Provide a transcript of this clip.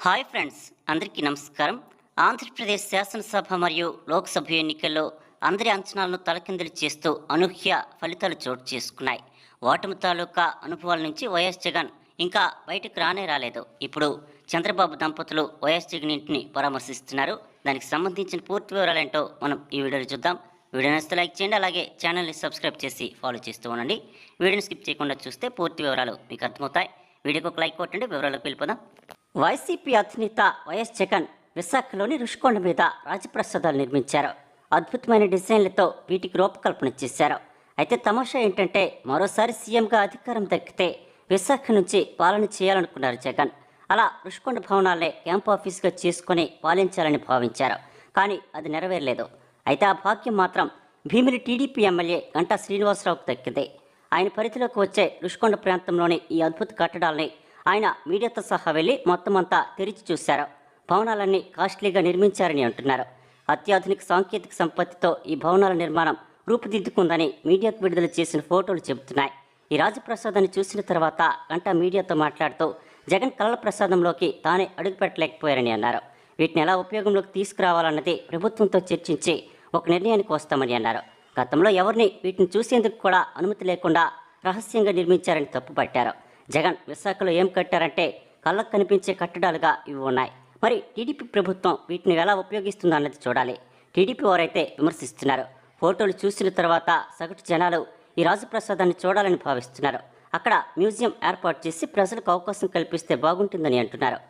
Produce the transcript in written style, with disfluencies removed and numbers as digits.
Hi friends, అందరికీ నమస్కారం. ఆంధ్రప్రదేశ్ శాసనసభ మరియు లోక్సభ ఎన్నికల్లో అందరి అంచనాలను తలకిందులు చేస్తూ అనూహ్య ఫలితాలు చోటు చేసుకున్నాయి. ఓటమి తాలూకా అనుభవాల నుంచి వైఎస్ జగన్ ఇంకా బయటకు రాలేదు. ఇప్పుడు చంద్రబాబు దంపతులు వైఎస్ జగన్ ఇంటిని పరామర్శిస్తున్నారు. దానికి సంబంధించిన పూర్తి వివరాలేంటో మనం ఈ వీడియోలో చూద్దాం. వీడియో నచ్చితే లైక్ చేయండి, అలాగే ఛానల్ని సబ్స్క్రైబ్ చేసి ఫాలో చేస్తూ ఉండండి. వీడియోని స్కిప్ చేయకుండా చూస్తే పూర్తి వివరాలు మీకు అర్థమవుతాయి. వీడియోకి ఒక లైక్ కొట్టండి. వివరాలకు వెళ్ళిపోదాం. వైసీపీ అధినేత వైఎస్ జగన్ విశాఖలోని రుషికొండ మీద రాజప్రసాదాలు నిర్మించారు. అద్భుతమైన డిజైన్లతో వీటికి రూపకల్పన చేశారు. అయితే తమాషా ఏంటంటే, మరోసారి సీఎంగా అధికారం దక్కితే విశాఖ నుంచి పాలన చేయాలనుకున్నారు జగన్. అలా రుషికొండ భవనాలనే క్యాంప్ ఆఫీస్గా చేసుకుని పాలించాలని భావించారు. కానీ అది నెరవేరలేదు. అయితే ఆ భాగ్యం మాత్రం భీమిలి టీడీపీ ఎమ్మెల్యే గంటా శ్రీనివాసరావుకు దక్కింది. ఆయన పరిధిలోకి వచ్చే రుషికొండ ప్రాంతంలోని ఈ అద్భుత కట్టడాల్ని ఆయన మీడియాతో సహా వెళ్లి మొత్తమంతా తెరిచి చూశారు. భవనాలన్నీ కాస్ట్లీగా నిర్మించారని అంటున్నారు. అత్యాధునిక సాంకేతిక సంపత్తితో ఈ భవనాల నిర్మాణం రూపుదిద్దుకుందని మీడియాకు విడుదల చేసిన ఫోటోలు చెబుతున్నాయి. ఈ రాజప్రసాదాన్ని చూసిన తర్వాత గంటా మీడియాతో మాట్లాడుతూ జగన్ కళల ప్రసాదంలోకి తానే అడుగుపెట్టలేకపోయారని అన్నారు. వీటిని ఎలా ఉపయోగంలోకి తీసుకురావాలన్నది ప్రభుత్వంతో చర్చించి ఒక నిర్ణయానికి వస్తామని అన్నారు. గతంలో ఎవరిని వీటిని చూసేందుకు కూడా అనుమతి లేకుండా రహస్యంగా నిర్మించారని తప్పుపట్టారు. జగన్ విశాఖలో ఏం కట్టారంటే కళ్ళకు కనిపించే కట్టడాలుగా ఇవి ఉన్నాయి. మరి టీడీపీ ప్రభుత్వం వీటిని ఎలా ఉపయోగిస్తుందో అన్నది చూడాలి. టీడీపీ వారైతే విమర్శిస్తున్నారు. ఫోటోలు చూసిన తర్వాత సగటు జనాలు ఈ రాజప్రసాదాన్ని చూడాలని భావిస్తున్నారు. అక్కడ మ్యూజియం ఏర్పాటు చేసి ప్రజలకు అవకాశం కల్పిస్తే బాగుంటుందని అంటున్నారు.